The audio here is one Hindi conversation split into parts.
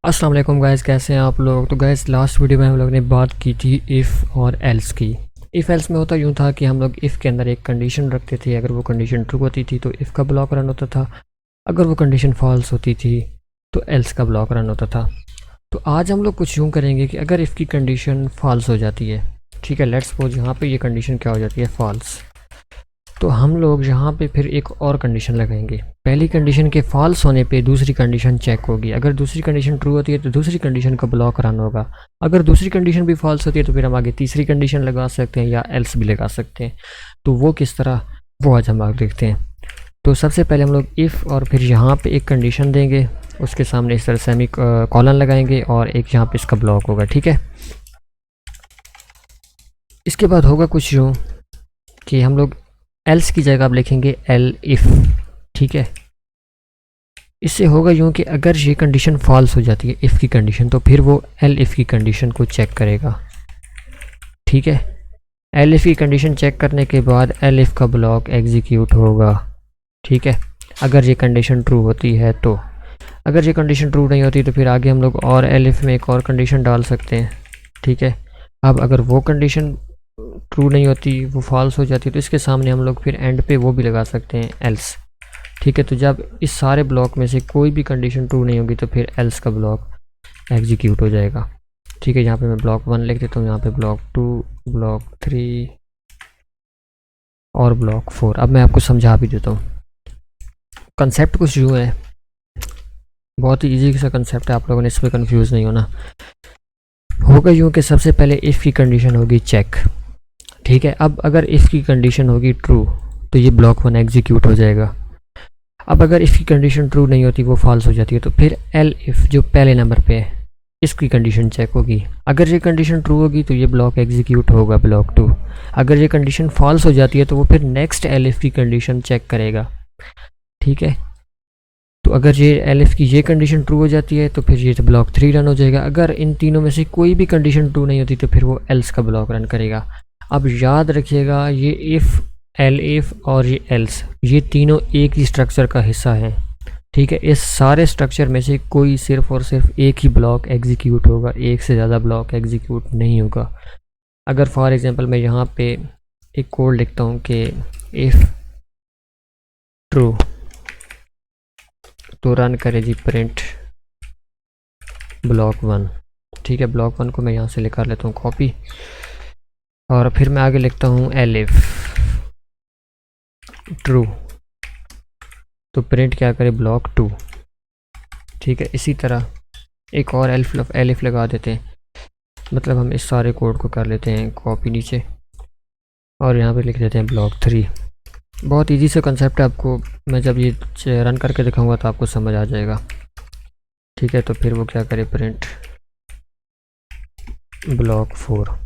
अस्सलाम वालेकुम गाइस, कैसे हैं आप लोग। तो गाइस लास्ट वीडियो में हम लोग ने बात की थी इफ़ और एल्स की। इफ़ एल्स में होता यूँ था कि हम लोग इफ़ के अंदर एक कंडीशन रखते थे। अगर वो कंडीशन ट्रू होती थी तो इफ़ का ब्लॉक रन होता था, अगर वो कंडीशन फॉल्स होती थी तो एल्स का ब्लॉक रन होता था। तो आज हम लोग कुछ यूँ करेंगे कि अगर इफ़ की कंडीशन फॉल्स हो जाती है, ठीक है, लेट्स सपोज यहाँ पे ये कंडीशन क्या हो जाती है, फॉल्स, तो हम लोग यहाँ पे फिर एक और कंडीशन लगाएंगे। पहली कंडीशन के फॉल्स होने पे दूसरी कंडीशन चेक होगी। अगर दूसरी कंडीशन ट्रू होती है तो दूसरी कंडीशन का ब्लॉक रन होगा। अगर दूसरी कंडीशन भी फॉल्स होती है तो फिर हम आगे तीसरी कंडीशन लगा सकते हैं या एल्स भी लगा सकते हैं। तो वो किस तरह, वो आज हम आगे देखते हैं। तो सबसे पहले हम लोग इफ़ और फिर यहाँ पे एक कंडीशन देंगे, उसके सामने इस तरह सेमी कॉलन लगाएंगे और एक यहाँ पे इसका ब्लॉक होगा, ठीक है। इसके बाद होगा कुछ यूँ कि हम लोग एल्स की जगह आप लिखेंगे एल इफ़, ठीक है। इससे होगा यूँ कि अगर ये कंडीशन फॉल्स हो जाती है इफ़ की कंडीशन, तो फिर वो एल इफ़ की कंडीशन को चेक करेगा, ठीक है। एल इफ़ की कंडीशन चेक करने के बाद एल इफ़ का ब्लॉक एग्जीक्यूट होगा, ठीक है, अगर ये कंडीशन ट्रू होती है तो। अगर ये कंडीशन ट्रू नहीं होती तो फिर आगे हम लोग और एल इफ़ में एक और कंडीशन डाल सकते हैं, ठीक है। अब अगर वो कंडीशन ट्रू नहीं होती, वो फॉल्स हो जाती है, तो इसके सामने हम लोग फिर एंड पे वो भी लगा सकते हैं एल्स, ठीक है। तो जब इस सारे ब्लॉक में से कोई भी कंडीशन ट्रू नहीं होगी तो फिर एल्स का ब्लॉक एग्जीक्यूट हो जाएगा, ठीक है। यहाँ पे मैं ब्लॉक 1 लिख देता हूँ, यहाँ पे ब्लॉक 2, ब्लॉक 3 और ब्लॉक 4। अब मैं आपको समझा भी देता हूँ। कंसेप्ट कुछ यूँ है, बहुत ही ईजी सा कंसेप्ट है, आप लोगों ने इसमें कन्फ्यूज़ नहीं होना। होगा यूँ कि सबसे पहले इफ़ की कंडीशन होगी चेक, ठीक है। अब अगर इफ़ की कंडीशन होगी ट्रू तो ये ब्लॉक 1 एग्जीक्यूट हो जाएगा। अब अगर इफ़ की कंडीशन ट्रू नहीं होती, वो फॉल्स हो जाती है, तो फिर एल इफ़ जो पहले नंबर पे है इसकी कंडीशन चेक होगी। अगर ये कंडीशन ट्रू होगी तो ये ब्लॉक एग्जीक्यूट होगा, ब्लॉक 2। अगर ये कंडीशन फॉल्स हो जाती है तो वो फिर नेक्स्ट एल इफ़ की कंडीशन चेक करेगा, ठीक है। तो अगर ये एल इफ़ की ये कंडीशन ट्रू हो जाती है तो फिर ये तो ब्लॉक 3 रन हो जाएगा। अगर इन तीनों में से कोई भी कंडीशन ट्रू नहीं होती तो फिर वो एल्स का ब्लॉक रन करेगा। अब याद रखिएगा, ये इफ़, एल इफ़ और ये एल्स, ये तीनों एक ही स्ट्रक्चर का हिस्सा हैं, ठीक है। इस सारे स्ट्रक्चर में से कोई सिर्फ और सिर्फ एक ही ब्लॉक एग्जीक्यूट होगा, एक से ज़्यादा ब्लॉक एग्जीक्यूट नहीं होगा। अगर फॉर एग्जांपल मैं यहाँ पे एक कोड लिखता हूँ कि इफ़ ट्रू, तो रन करे जी प्रिंट ब्लॉक 1, ठीक है। ब्लॉक 1 को मैं यहाँ से लिखा लेता हूँ कॉपी, और फिर मैं आगे लिखता हूँ एल इफ़ ट्रू, तो प्रिंट क्या करे, ब्लॉक 2, ठीक है। इसी तरह एक और एल इफ़ लगा देते हैं, मतलब हम इस सारे कोड को कर लेते हैं कॉपी नीचे और यहाँ पे लिख देते हैं ब्लॉक 3। बहुत इजी सा कंसेप्ट है, आपको मैं जब ये रन करके दिखाऊंगा तो आपको समझ आ जाएगा, ठीक है। तो फिर वो क्या करे, प्रिंट ब्लॉक 4।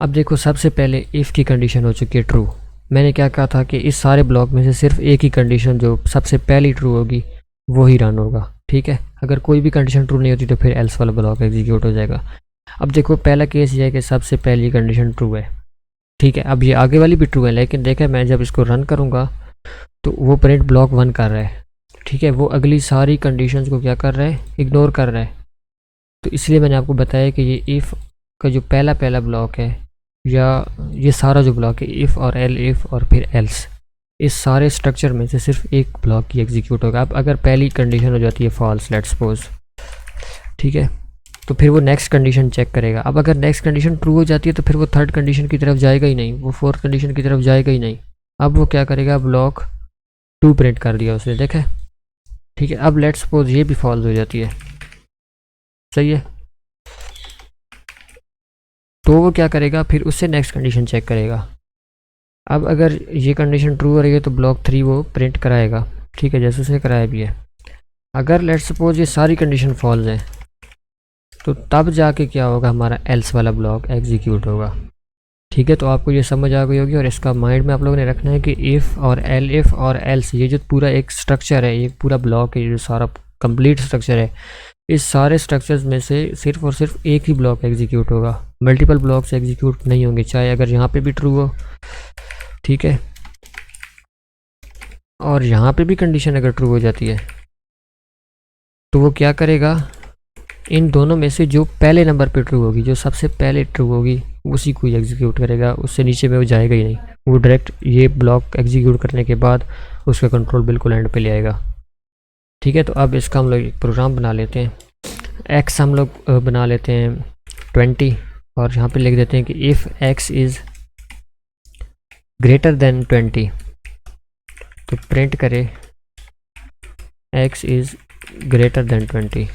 अब देखो, सबसे पहले इफ़ की कंडीशन हो चुकी है ट्रू। मैंने क्या कहा था कि इस सारे ब्लॉक में से सिर्फ एक ही कंडीशन जो सबसे पहली ट्रू होगी वो ही रन होगा, ठीक है। अगर कोई भी कंडीशन ट्रू नहीं होती तो फिर एल्स वाला ब्लॉक एग्जीक्यूट हो जाएगा। अब देखो, पहला केस ये है कि सबसे पहली कंडीशन ट्रू है, ठीक है। अब ये आगे वाली भी ट्रू है, लेकिन देखा मैं जब इसको रन करूँगा तो वो प्रिंट ब्लॉक 1 कर रहा है, ठीक है। वो अगली सारी कंडीशंस को क्या कर रहा है, इग्नोर कर रहा है। तो इसलिए मैंने आपको बताया कि ये इफ़ का जो पहला ब्लॉक है, या ये सारा जो ब्लॉक है, इफ़ और एल इफ़ और फिर एल्स, इस सारे स्ट्रक्चर में से सिर्फ एक ब्लॉक ही एग्जीक्यूट होगा। अब अगर पहली कंडीशन हो जाती है फॉल्स, लेट्स सपोज, ठीक है, तो फिर वो नेक्स्ट कंडीशन चेक करेगा। अब अगर नेक्स्ट कंडीशन ट्रू हो जाती है तो फिर वो थर्ड कंडीशन की तरफ जाएगा ही नहीं, वो फोर्थ कंडीशन की तरफ जाएगा ही नहीं। अब वो क्या करेगा, ब्लॉक 2 प्रिंट कर दिया उसने, देखा, ठीक है। अब लेट्स सपोज ये भी फॉल्स हो जाती है, सही है, तो वो क्या करेगा, फिर उससे नेक्स्ट कंडीशन चेक करेगा। अब अगर ये कंडीशन ट्रू हो रही है तो ब्लॉक 3 वो प्रिंट कराएगा, ठीक है, जैसे उसे कराया भी है। अगर लेट्स सपोज ये सारी कंडीशन फॉल्स है तो तब जाके क्या होगा, हमारा एल्स वाला ब्लॉक एग्जीक्यूट होगा, ठीक है। तो आपको ये समझ आ गई होगी, और इसका माइंड में आप लोगों ने रखना है कि इफ़ और एल इफ़ और एल्स, ये जो पूरा एक स्ट्रक्चर है, ये पूरा ब्लॉक है, ये जो सारा कंप्लीट स्ट्रक्चर है, इस सारे स्ट्रक्चर्स में से सिर्फ और सिर्फ एक ही ब्लॉक एग्जीक्यूट होगा, मल्टीपल ब्लॉक्स एग्जीक्यूट नहीं होंगे, चाहे अगर यहाँ पे भी ट्रू हो, ठीक है। और यहाँ पे भी कंडीशन अगर ट्रू हो जाती है तो वो क्या करेगा, इन दोनों में से जो पहले नंबर पे ट्रू होगी, जो सबसे पहले ट्रू होगी, उसी को ही एग्जीक्यूट करेगा, उससे नीचे में वो जाएगा ही नहीं। वो डायरेक्ट ये ब्लॉक एग्जीक्यूट करने के बाद उसका कंट्रोल बिल्कुल एंड पे ले आएगा। ठीक है, तो अब इसका हम लोग एक प्रोग्राम बना लेते हैं। एक्स हम लोग बना लेते हैं 20 और यहाँ पे लिख देते हैं कि if x is greater than 20 तो प्रिंट करे एक्स इज़ ग्रेटर देन 20।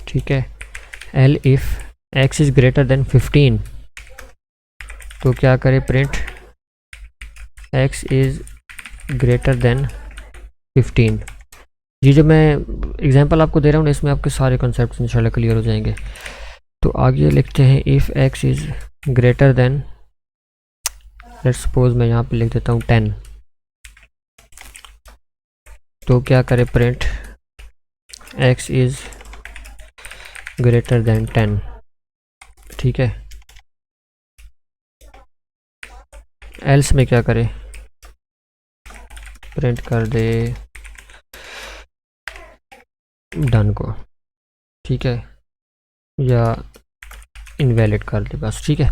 ठीक है, L if x is greater than 15 तो क्या करे, print x is greater than 15। ये जो मैं एग्जांपल आपको दे रहा हूँ ना, इसमें आपके सारे कॉन्सेप्ट्स इंशाल्लाह क्लियर हो जाएंगे। तो आगे लिखते हैं if x is greater than, let's suppose मैं यहाँ पे लिख देता हूँ 10 तो क्या करे, print x is greater than 10। ठीक है, एल्स में क्या करे, प्रिंट कर दे डन को। ठीक है, या इनवैलिड कर दे बस। ठीक है,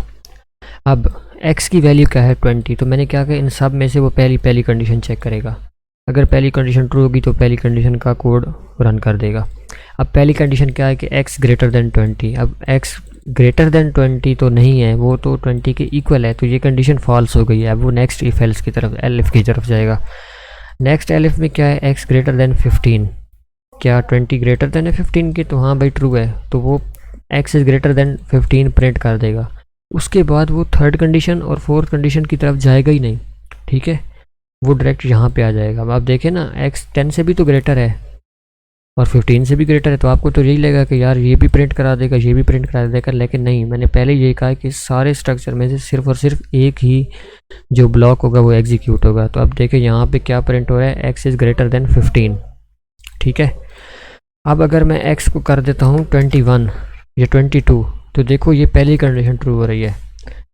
अब x की वैल्यू क्या है 20, तो मैंने क्या कहा, इन सब में से वो पहली कंडीशन चेक करेगा। अगर पहली कंडीशन ट्रू होगी तो पहली कंडीशन का कोड रन कर देगा। अब पहली कंडीशन क्या है कि x ग्रेटर देन 20। अब x ग्रेटर देन 20 तो नहीं है, वो तो 20 के इक्वल है, तो ये कंडीशन फॉल्स हो गई है। अब वो नेक्स्ट इफ एल्स की तरफ, एलिफ की तरफ जाएगा। नेक्स्ट एलिफ में क्या है, x ग्रेटर देन 15, क्या 20 ग्रेटर देन है 15 के, तो हाँ भाई ट्रू है, तो वो x is greater than 15 print कर देगा। उसके बाद वो थर्ड कंडीशन और फोर्थ कंडीशन की तरफ जाएगा ही नहीं। ठीक है, वो डायरेक्ट यहाँ पे आ जाएगा। अब आप देखें ना, x 10 से भी तो ग्रेटर है और 15 से भी ग्रेटर है, तो आपको तो यही लगेगा कि यार ये भी प्रिंट करा देगा, ये भी प्रिंट करा देगा, लेकिन नहीं, मैंने पहले ये कहा कि सारे स्ट्रक्चर में से सिर्फ और सिर्फ एक ही जो ब्लॉक होगा वो एग्जीक्यूट होगा। तो अब देखें यहाँ पे क्या प्रिंट हो रहा है, x इज़ ग्रेटर देन 15। ठीक है, अब अगर मैं x को कर देता हूँ 21 या 22 तो देखो ये पहली कंडीशन ट्रू हो रही है,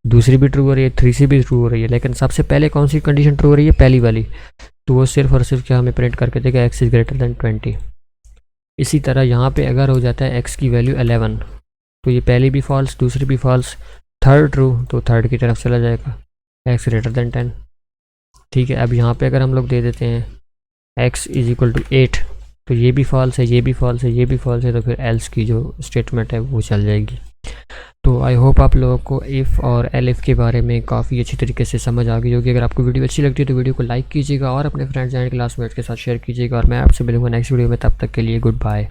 दूसरी भी ट्रू हो रही है, 3 से भी ट्रू हो रही है, लेकिन सबसे पहले कौन सी कंडीशन ट्रू हो रही है, पहली वाली। तो वो सिर्फ और सिर्फ क्या हमें प्रिंट करके देगा, x इज़ ग्रेटर देन 20। इसी तरह यहाँ पे अगर हो जाता है x की वैल्यू 11 तो ये पहली भी फॉल्स, दूसरी भी फॉल्स, थर्ड ट्रू तो थर्ड की तरफ चला जाएगा, x ग्रेटर देन 10। ठीक है, अब यहाँ पे अगर हम लोग दे देते हैं x इज़ इक्वल टू 8 तो ये भी फॉल्स है, ये भी फॉल्स है, ये भी फॉल्स है, तो फिर एल्स की जो स्टेटमेंट है वो चल जाएगी। तो आई होप आप लोगों को इफ़ और एलिफ के बारे में काफ़ी अच्छी तरीके से समझ आ गई होगी। अगर आपको वीडियो अच्छी लगती है तो वीडियो को लाइक कीजिएगा और अपने फ्रेंड्स एंड क्लासमेट्स के साथ शेयर कीजिएगा। और मैं आपसे मिलूंगा नेक्स्ट वीडियो में, तब तक के लिए गुड बाय।